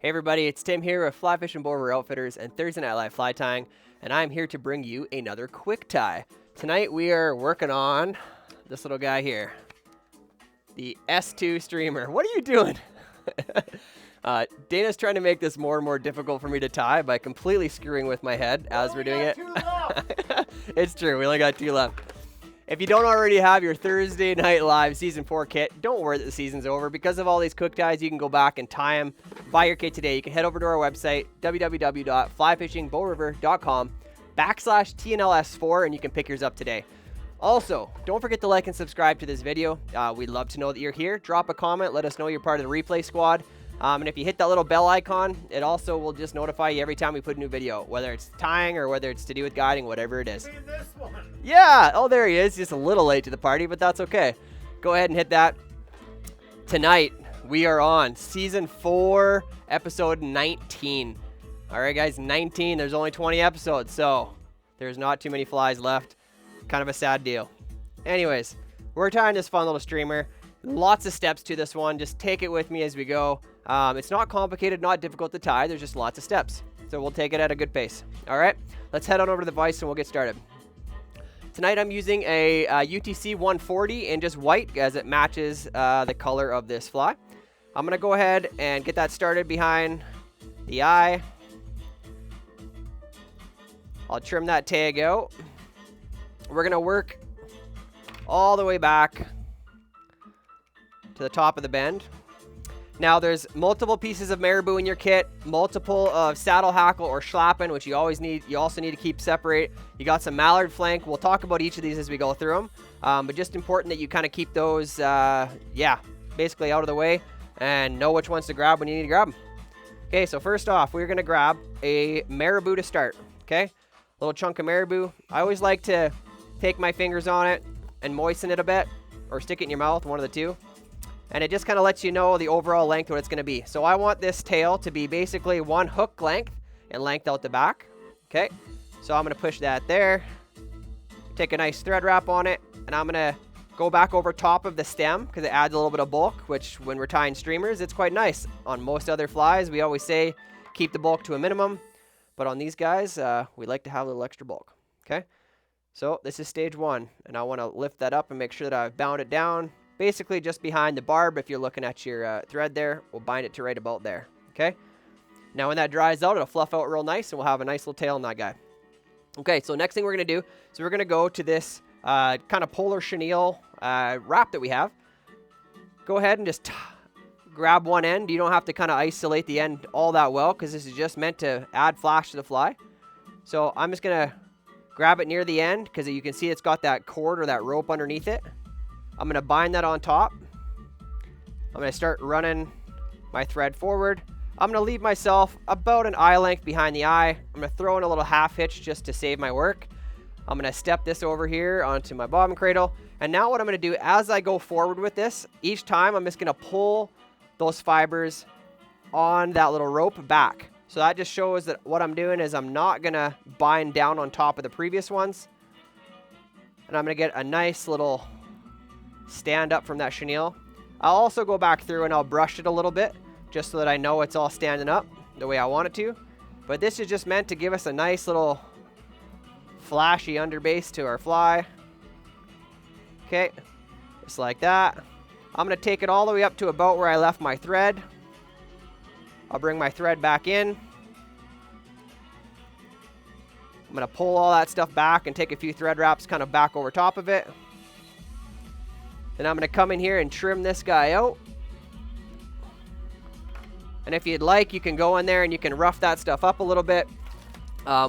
Hey everybody, it's Tim here with Fly Fishing Bow River Outfitters and Thursday Night Live Fly Tying, and I'm here to bring you another quick tie. Tonight we are working on this little guy here, the S2 streamer. What are you doing? Dana's trying to make this more and more difficult for me to tie by completely screwing with my head as we're doing it. It's true, we only got 2 left. If you don't already have your Thursday Night Live Season 4 kit, don't worry that the season's over. Because of all these quick ties, you can go back and tie them. Buy your kit today. You can head over to our website, www.flyfishingbowriver.com/TNLS4, and you can pick yours up today. Also, don't forget to like and subscribe to this video. We'd love to know that you're here. Drop a comment. Let us know you're part of the replay squad. And if you hit that little bell icon, it also will just notify you every time we put a new video, whether it's tying or whether it's to do with guiding, whatever it is. This one. Yeah, oh, there he is. Just a little late to the party, but that's okay. Go ahead and hit that. Tonight, we are on Season 4, Episode 19. All right, guys, 19. There's only 20 episodes, so there's not too many flies left. Kind of a sad deal. Anyways, we're tying this fun little streamer. Lots of steps to this one. Just take it with me as we go. It's not complicated, not difficult to tie. There's just lots of steps. So we'll take it at a good pace. All right, let's head on over to the vise and we'll get started. Tonight I'm using a UTC 140 in just white as it matches the color of this fly. I'm going to go ahead and get that started behind the eye. I'll trim that tag out. We're going to work all the way back to the top of the bend. Now there's multiple pieces of Marabou in your kit, multiple of saddle hackle or schlappen, which you always need. You also need to keep separate. You got some Mallard flank. We'll talk about each of these as we go through them, but just important that you kind of keep those, basically out of the way and know which ones to grab when you need to grab them. Okay, so first off, we're gonna grab a Marabou to start. Okay, little chunk of Marabou. I always like to take my fingers on it and moisten it a bit, or stick it in your mouth, one of the two. And it just kind of lets you know the overall length what it's going to be. So I want this tail to be basically 1 hook length and length out the back. Okay, so I'm going to push that there. Take a nice thread wrap on it. And I'm going to go back over top of the stem because it adds a little bit of bulk, which when we're tying streamers, it's quite nice. On most other flies, we always say keep the bulk to a minimum. But on these guys, we like to have a little extra bulk. Okay, so this is stage 1. And I want to lift that up and make sure that I've bound it down. Basically just behind the barb. If you're looking at your thread there, we'll bind it to right about there. Okay, now when that dries out, it'll fluff out real nice and we'll have a nice little tail on that guy. Okay, so next thing we're gonna do, so we're gonna go to this kind of polar chenille wrap that we have. Go ahead and just grab one end. You don't have to kind of isolate the end all that well because this is just meant to add flash to the fly. So I'm just gonna grab it near the end because you can see it's got that cord or that rope underneath it. I'm going to bind that on top. I'm going to start running my thread forward. I'm going to leave myself about an eye length behind the eye. I'm going to throw in a little half hitch just to save my work. I'm going to step this over here onto my bobbin cradle. And now what I'm going to do as I go forward with this, each time I'm just going to pull those fibers on that little rope back. So that just shows that what I'm doing is I'm not going to bind down on top of the previous ones. And I'm going to get a nice little stand up from that chenille. I'll also go back through and I'll brush it a little bit just so that I know it's all standing up the way I want it to. But this is just meant to give us a nice little flashy underbase to our fly. Okay, just like that. I'm going to take it all the way up to about where I left my thread. I'll bring my thread back in. I'm going to pull all that stuff back and take a few thread wraps kind of back over top of it. Then I'm going to come in here and trim this guy out. And if you'd like, you can go in there and you can rough that stuff up a little bit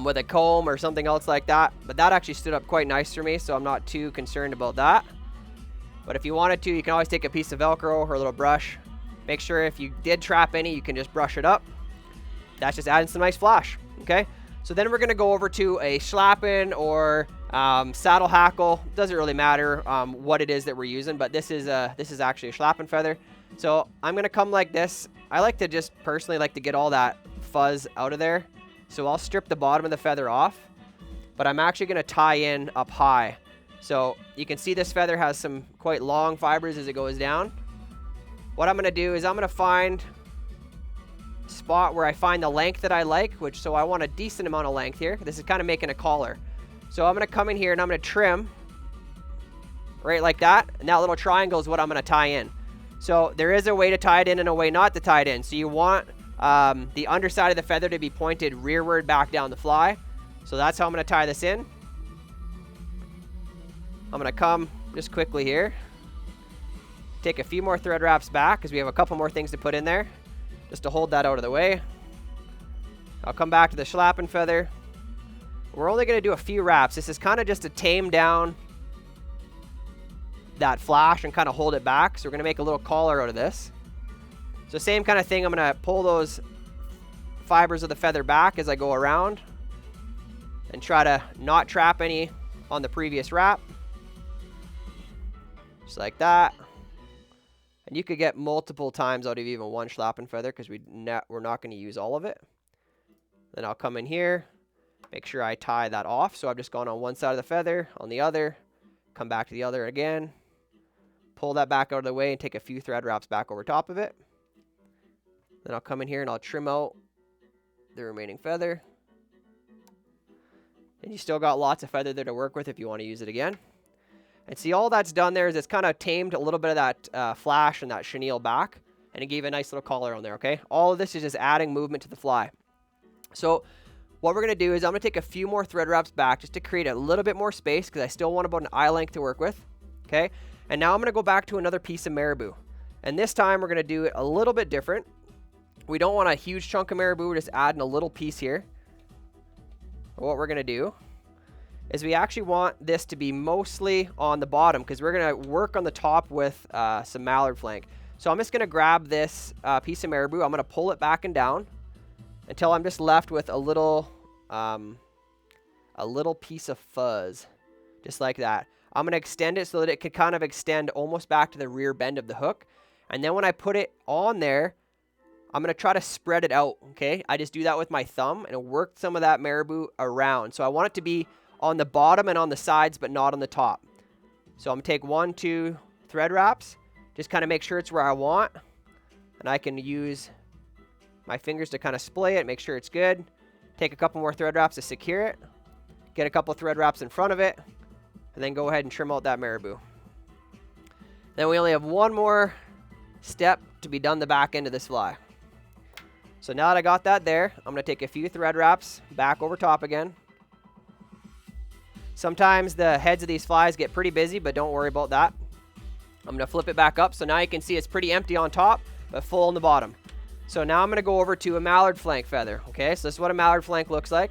with a comb or something else like that. But that actually stood up quite nice for me, so I'm not too concerned about that. But if you wanted to, you can always take a piece of Velcro or a little brush. Make sure if you did trap any, you can just brush it up. That's just adding some nice flash. Okay, so then we're going to go over to a schlappen or saddle hackle. Doesn't really matter what it is that we're using, but this is actually a schlappen feather. So I'm gonna come like this. I like to just personally like to get all that fuzz out of there. So I'll strip the bottom of the feather off, but I'm actually gonna tie in up high. So you can see this feather has some quite long fibers as it goes down. What I'm gonna do is I'm gonna find spot where I find the length that I like, so I want a decent amount of length here. This is kind of making a collar. So I'm going to come in here and I'm going to trim right like that. And that little triangle is what I'm going to tie in. So there is a way to tie it in and a way not to tie it in. So you want the underside of the feather to be pointed rearward back down the fly. So that's how I'm going to tie this in. I'm going to come just quickly here. Take a few more thread wraps back because we have a couple more things to put in there. Just to hold that out of the way. I'll come back to the schlappen feather. We're only going to do a few wraps. This is kind of just to tame down that flash and kind of hold it back. So we're going to make a little collar out of this. So same kind of thing. I'm going to pull those fibers of the feather back as I go around and try to not trap any on the previous wrap. Just like that. And you could get multiple times out of even one schlappen feather because we're not going to use all of it. Then I'll come in here, make sure I tie that off. So I've just gone on one side of the feather, on the other, come back to the other again, pull that back out of the way and take a few thread wraps back over top of it. Then I'll come in here and I'll trim out the remaining feather. And you still got lots of feather there to work with if you want to use it again. And see, all that's done there is it's kind of tamed a little bit of that flash and that chenille back. And it gave a nice little collar on there, okay? All of this is just adding movement to the fly. So what we're going to do is I'm going to take a few more thread wraps back just to create a little bit more space because I still want about an eye length to work with, okay? And now I'm going to go back to another piece of Marabou. And this time we're going to do it a little bit different. We don't want a huge chunk of Marabou. We're just adding a little piece here. What we're going to do is we actually want this to be mostly on the bottom because we're going to work on the top with some Mallard flank. So I'm just going to grab this piece of Marabou. I'm going to pull it back and down until I'm just left with a little piece of fuzz, just like that. I'm going to extend it so that it could kind of extend almost back to the rear bend of the hook. And then when I put it on there, I'm going to try to spread it out, okay? I just do that with my thumb and work some of that Marabou around. So I want it to be on the bottom and on the sides, but not on the top. So I'm going to take 1, 2 thread wraps, just kind of make sure it's where I want. And I can use my fingers to kind of splay it, make sure it's good. Take a couple more thread wraps to secure it. Get a couple thread wraps in front of it. And then go ahead and trim out that Marabou. Then we only have one more step to be done the back end of this fly. So now that I got that there, I'm going to take a few thread wraps back over top again. Sometimes the heads of these flies get pretty busy, but don't worry about that. I'm going to flip it back up. So now you can see it's pretty empty on top, but full on the bottom. So now I'm going to go over to a Mallard flank feather. Okay, so this is what a Mallard flank looks like.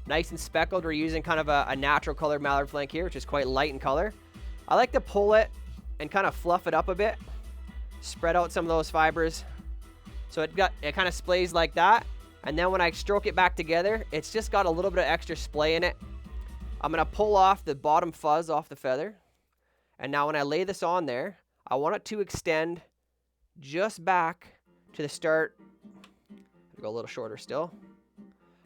Nice and speckled. We're using kind of a natural color Mallard flank here, which is quite light in color. I like to pull it and kind of fluff it up a bit. Spread out some of those fibers. So it kind of splays like that. And then when I stroke it back together, it's just got a little bit of extra splay in it. I'm going to pull off the bottom fuzz off the feather. And now when I lay this on there, I want it to extend just back to the start. Go a little shorter still.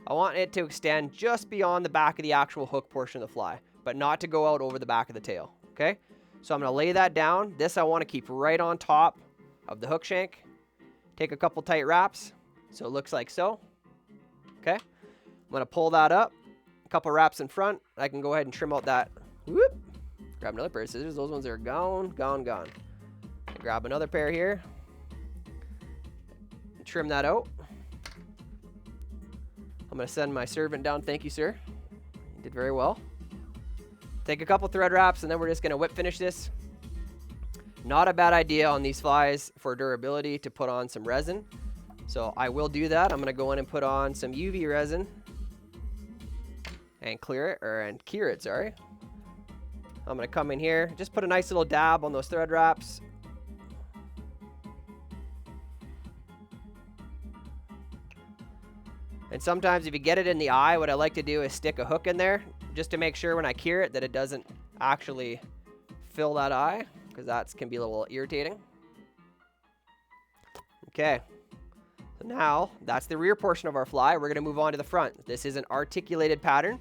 I want it to extend just beyond the back of the actual hook portion of the fly, but not to go out over the back of the tail, okay? So I'm going to lay that down. This I want to keep right on top of the hook shank. Take a couple tight wraps so it looks like so, okay? I'm going to pull that up. A couple wraps in front. I can go ahead and trim out that. Whoop. Grab another pair of scissors. Those ones are gone. Grab another pair here. Trim that out. I'm going to send my servant down. Thank you, sir. You did very well. Take a couple thread wraps, and then we're just going to whip finish this. Not a bad idea on these flies for durability to put on some resin. So I will do that. I'm going to go in and put on some UV resin and cure it, sorry. I'm going to come in here, just put a nice little dab on those thread wraps. And sometimes if you get it in the eye, what I like to do is stick a hook in there just to make sure when I cure it that it doesn't actually fill that eye, because that can be a little irritating. Okay, so now that's the rear portion of our fly. We're going to move on to the front. This is an articulated pattern,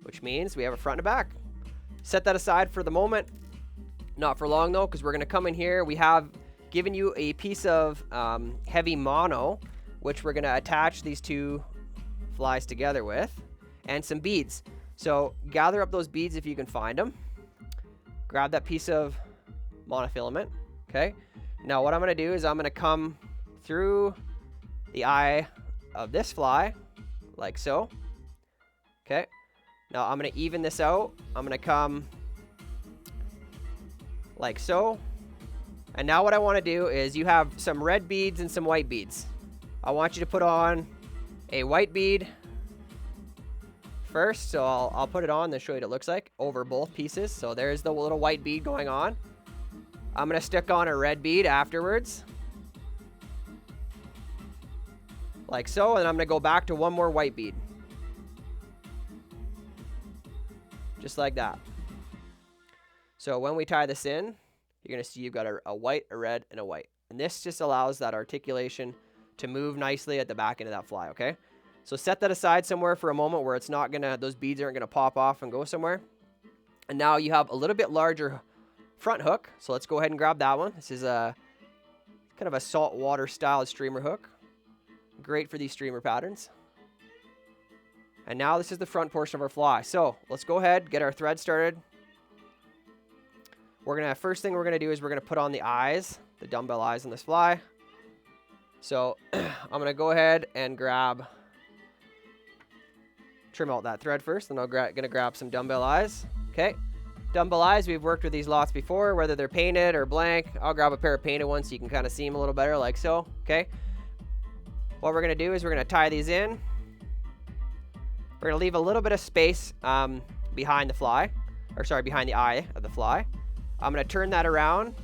which means we have a front and a back. Set that aside for the moment. Not for long though, because we're going to come in here. We have given you a piece of heavy mono which we're going to attach these two flies together with, and some beads. So gather up those beads if you can find them. Grab that piece of monofilament. Okay. Now what I'm going to do is I'm going to come through the eye of this fly like so. Okay. Now I'm going to even this out. I'm going to come like so. And now what I want to do is you have some red beads and some white beads. I want you to put on a white bead first. So I'll put it on and show you what it looks like over both pieces. So there's the little white bead going on. I'm going to stick on a red bead afterwards. Like so. And I'm going to go back to one more white bead. Just like that. So when we tie this in, you're going to see you've got a white, a red, and a white. And this just allows that articulation to move nicely at the back end of that fly, okay? So set that aside somewhere for a moment where it's not going to, those beads aren't going to pop off and go somewhere. And now you have a little bit larger front hook. So let's go ahead and grab that one. This is a kind of a saltwater style streamer hook. Great for these streamer patterns. And now this is the front portion of our fly. So let's go ahead, get our thread started. First thing we're gonna do is we're gonna put on the eyes, the dumbbell eyes on this fly. So I'm gonna go ahead and trim out that thread first, and I'm gonna grab some dumbbell eyes. Okay, dumbbell eyes, we've worked with these lots before, whether they're painted or blank. I'll grab a pair of painted ones so you can kind of see them a little better, like so. Okay, what we're gonna do is we're gonna tie these in. We're gonna leave a little bit of space behind the fly, behind the eye of the fly. I'm going to turn that around,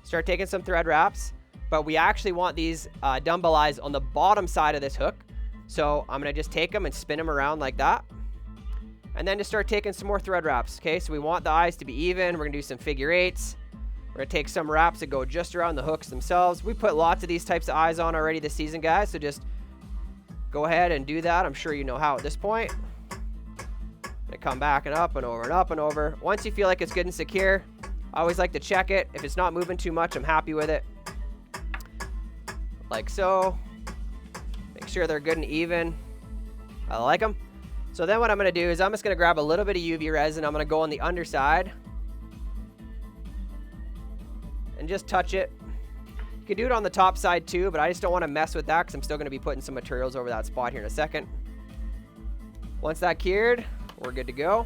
start taking some thread wraps, but we actually want these dumbbell eyes on the bottom side of this hook. So I'm going to just take them and spin them around like that. And then just start taking some more thread wraps. Okay, so we want the eyes to be even. We're going to do some figure eights. We're going to take some wraps that go just around the hooks themselves. We put lots of these types of eyes on already this season, guys. So just go ahead and do that. I'm sure you know how at this point. Come back and up and over and up and over. Once you feel like it's good and secure, I always like to check it. If it's not moving too much, I'm happy with it. Like so. Make sure they're good and even. I like them. So then what I'm going to do is I'm just going to grab a little bit of UV resin. I'm going to go on the underside and just touch it. You can do it on the top side too, but I just don't want to mess with that because I'm still going to be putting some materials over that spot here in a second. Once that cured, we're good to go.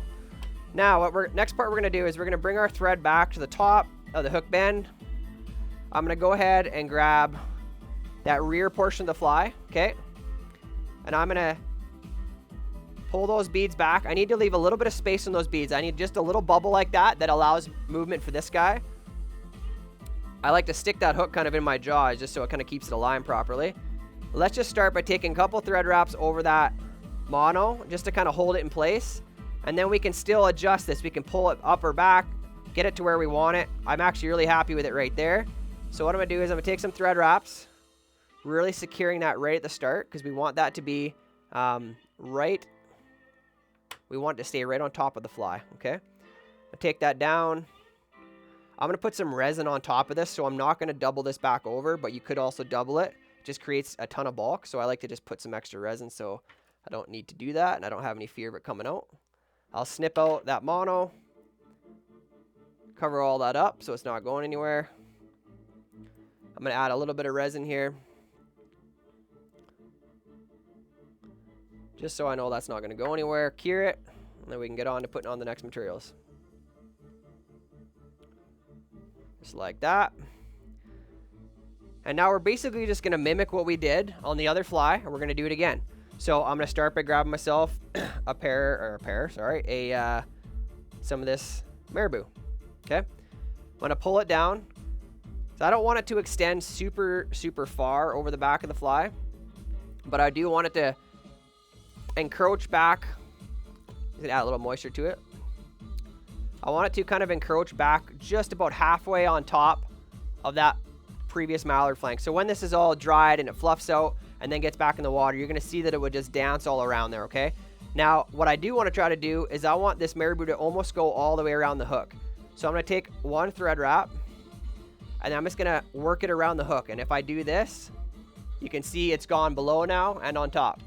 Now, next part we're going to do is we're going to bring our thread back to the top of the hook bend. I'm going to go ahead and grab that rear portion of the fly, okay? And I'm going to pull those beads back. I need to leave a little bit of space on those beads. I need just a little bubble like that allows movement for this guy. I like to stick that hook kind of in my jaw just so it kind of keeps it aligned properly. Let's just start by taking a couple thread wraps over that mono just to kind of hold it in place, and then we can still adjust this. We can pull it up or back, get it to where we want it. I'm actually really happy with it right there. So what I'm gonna do is I'm gonna take some thread wraps, really securing that right at the start because we want that to be we want it to stay right on top of the fly. Okay, I'll take that down. I'm gonna put some resin on top of this, so I'm not gonna double this back over, but you could also double it. It just creates a ton of bulk, so I like to just put some extra resin so I don't need to do that, and I don't have any fear of it coming out. I'll snip out that mono, cover all that up so it's not going anywhere. I'm going to add a little bit of resin here, just so I know that's not going to go anywhere. Cure it, and then we can get on to putting on the next materials. Just like that. And now we're basically just going to mimic what we did on the other fly, and we're going to do it again. So I'm going to start by grabbing myself some of this Marabou. Okay. I'm going to pull it down. So I don't want it to extend super far over the back of the fly, but I do want it to encroach back. I'm going to add a little moisture to it. I want it to kind of encroach back just about halfway on top of that previous mallard flank. So when this is all dried and it fluffs out and then gets back in the water, you're going to see that it would just dance all around there, okay? Now, what I do want to try to do is I want this Marabou to almost go all the way around the hook. So I'm going to take one thread wrap, and I'm just going to work it around the hook. And if I do this, You can see it's gone below now and on top.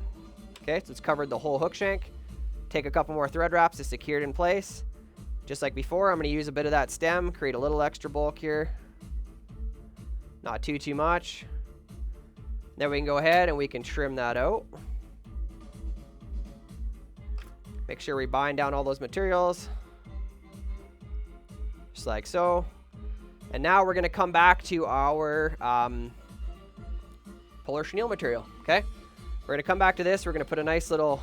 Okay, so it's covered the whole hook shank. Take a couple more thread wraps to secure it in place. Just like before, I'm going to use a bit of that stem, create a little extra bulk here. Not too much. Then we can go ahead and we can trim that out. Make sure we bind down all those materials. Just like so. And now we're going to come back to our polar chenille material, okay? We're going to come back to this. We're going to put a nice little...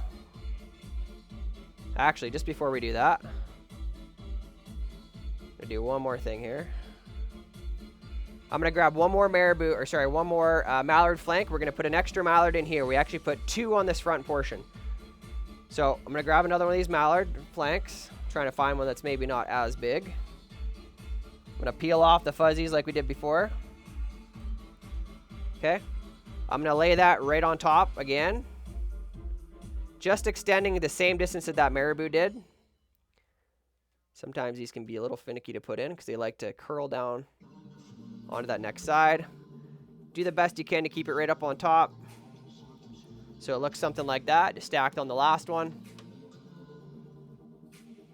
Actually, just before we do that, I'm going to do one more thing here. I'm going to grab one more Marabou, or sorry, one more Mallard flank. We're going to put an extra Mallard in here. We actually put 2 on this front portion. So I'm going to grab another one of these Mallard flanks. I'm trying to find one that's maybe not as big. I'm going to peel off the fuzzies like we did before. Okay. I'm going to lay that right on top again. Just extending the same distance that Marabou did. Sometimes these can be a little finicky to put in because they like to curl down onto that next side. Do the best you can to keep it right up on top. So it looks something like that, just stacked on the last one.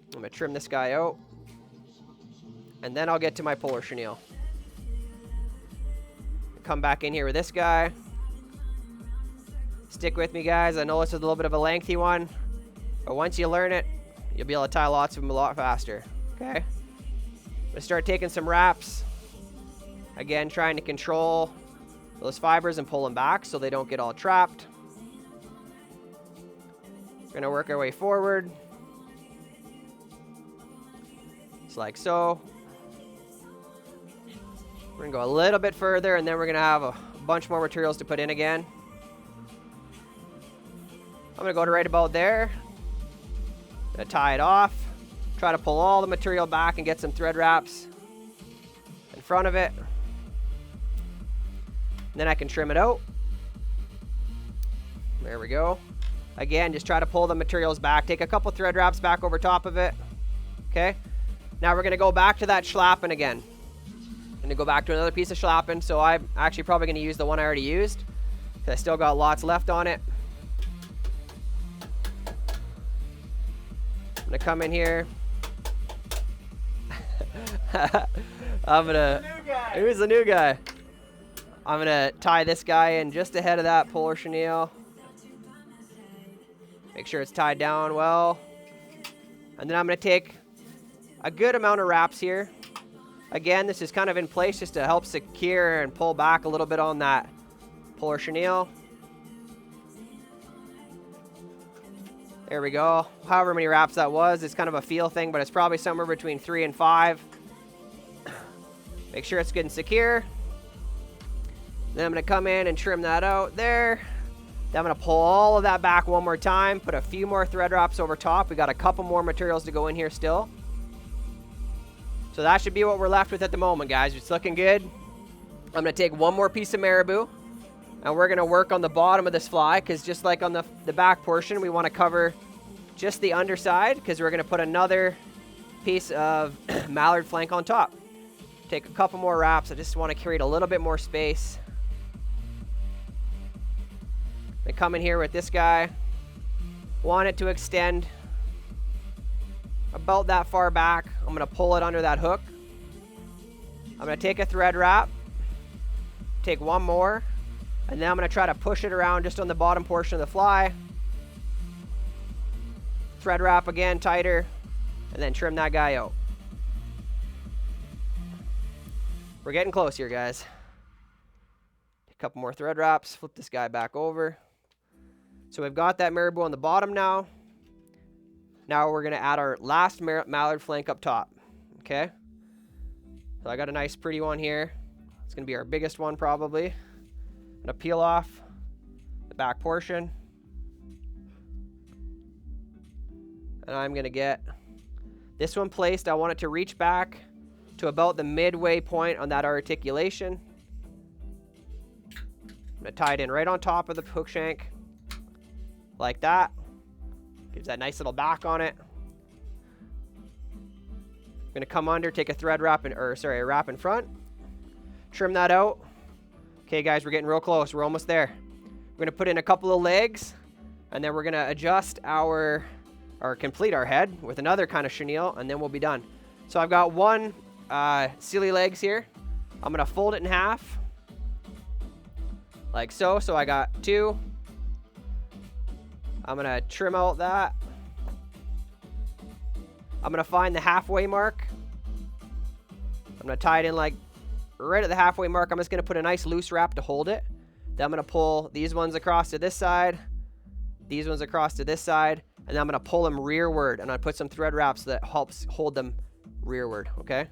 I'm going to trim this guy out. And then I'll get to my polar chenille. Come back in here with this guy. Stick with me, guys. I know this is a little bit of a lengthy one, but once you learn it, you'll be able to tie lots of them a lot faster. Okay? I'm going to start taking some wraps. Again, trying to control those fibers and pull them back so they don't get all trapped. We're going to work our way forward. Just like so. We're going to go a little bit further, and then we're going to have a bunch more materials to put in again. I'm going to go to right about there. Going to tie it off. Try to pull all the material back and get some thread wraps in front of it. And then I can trim it out. There we go. Again, just try to pull the materials back. Take a couple thread wraps back over top of it. Okay. Now we're going to go back to that schlappen again. I'm going to go back to another piece of schlappen. So I'm actually probably going to use the one I already used, because I still got lots left on it. I'm going to come in here. Who's the new guy? I'm going to tie this guy in just ahead of that polar chenille. Make sure it's tied down well. And then I'm going to take a good amount of wraps here. Again, this is kind of in place just to help secure and pull back a little bit on that polar chenille. There we go. However many wraps that was, it's kind of a feel thing, but it's probably somewhere between 3 and 5. Make sure it's good and secure. Then I'm going to come in and trim that out there. Then I'm going to pull all of that back one more time. Put a few more thread wraps over top. We got a couple more materials to go in here still. So that should be what we're left with at the moment, guys. It's looking good. I'm going to take one more piece of Marabou, and we're going to work on the bottom of this fly, because just like on the back portion, we want to cover just the underside, because we're going to put another piece of Mallard flank on top. Take a couple more wraps. I just want to create a little bit more space. I come in here with this guy. Want it to extend about that far back. I'm going to pull it under that hook. I'm going to take a thread wrap, take one more, and then I'm going to try to push it around just on the bottom portion of the fly. Thread wrap again tighter, and then trim that guy out. We're getting close here, guys. A couple more thread wraps, flip this guy back over. So we've got that Marabou on the bottom now. Now we're going to add our last Mallard flank up top. Okay. So I got a nice pretty one here. It's going to be our biggest one probably. I'm going to peel off the back portion. And I'm going to get this one placed. I want it to reach back to about the midway point on that articulation. I'm going to tie it in right on top of the hook shank. Like that. Gives that nice little back on it. I'm going to come under, take a thread wrap, a wrap in front. Trim that out. Okay, guys, we're getting real close. We're almost there. We're going to put in a couple of legs, and then we're going to adjust or complete our head with another kind of chenille, and then we'll be done. So I've got one silly legs here. I'm going to fold it in half, like so. So I got 2. I'm going to trim out that. I'm going to find the halfway mark. I'm going to tie it in like right at the halfway mark. I'm just going to put a nice loose wrap to hold it. Then I'm going to pull these ones across to this side, these ones across to this side, and then I'm going to pull them rearward, and I'll put some thread wraps that helps hold them rearward, okay?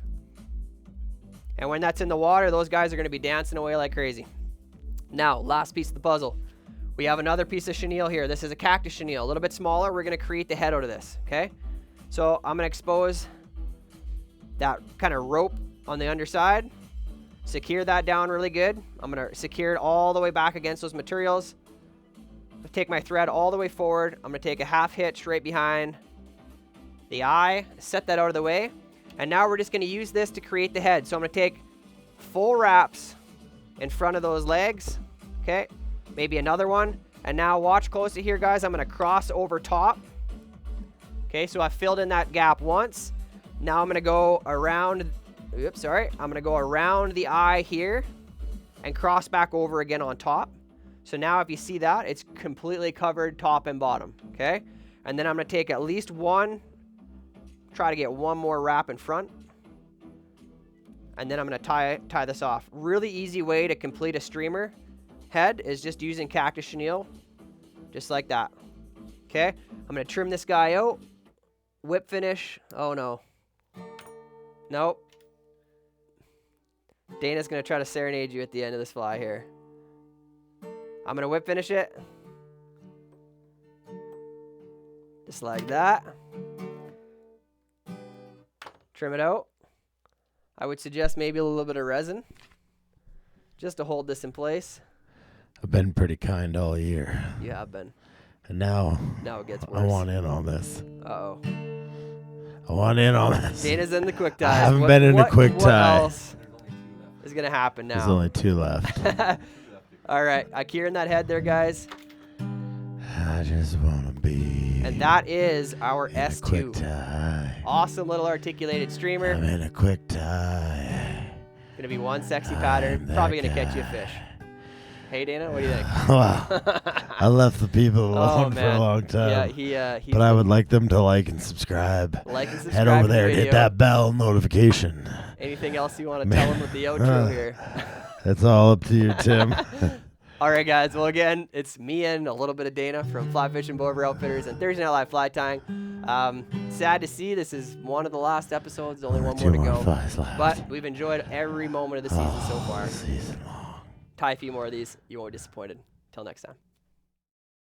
And when that's in the water, those guys are going to be dancing away like crazy. Now, last piece of the puzzle. We have another piece of chenille here. This is a Cactus Chenille, a little bit smaller. We're going to create the head out of this, okay? So I'm going to expose that kind of rope on the underside. Secure that down really good. I'm going to secure it all the way back against those materials. I'm going to take my thread all the way forward. I'm going to take a half hitch right behind the eye, set that out of the way. And now we're just going to use this to create the head. So I'm going to take full wraps in front of those legs. Okay, maybe another one. And now watch closely here, guys. I'm going to cross over top. Okay, so I filled in that gap once. Now I'm going to go around. Oops, sorry. I'm going to go around the eye here and cross back over again on top. So now if you see that, it's completely covered top and bottom, okay? And then I'm going to take at least one, try to get one more wrap in front. And then I'm going to tie this off. Really easy way to complete a streamer head is just using Cactus Chenille, just like that. Okay? I'm going to trim this guy out. Whip finish. Oh, no. Nope. Dana's going to try to serenade you at the end of this fly here. I'm going to whip finish it. Just like that. Trim it out. I would suggest maybe a little bit of resin just to hold this in place. I've been pretty kind all year. You have been. And now it gets worse. I want in on this. Uh-oh. I want in on this. Dana's in the quick tie. I haven't been in a quick tie. What else is going to happen now? There's only 2 left. All right. Kieran that head there, guys. I just want to be. And that is our S2. Quick tie. Awesome little articulated streamer. I'm in a quick tie. Going to be one sexy pattern. Probably going to catch you a fish. Hey, Dana, what do you think? Well, I left the people alone for a long time. Yeah, but I would like them to like and subscribe. Like and subscribe. Head over there and hit that bell notification. Anything else you want to tell them with the outro here? That's all up to you, Tim. All right, guys. Well, again, it's me and a little bit of Dana from Fly Fishing Bover Outfitters and Thursday Night Live Fly Tying. Sad to see this is one of the last episodes. Only one more to go. But we've enjoyed every moment of the season so far. Season long. Tie a few more of these. You won't be disappointed. Till next time.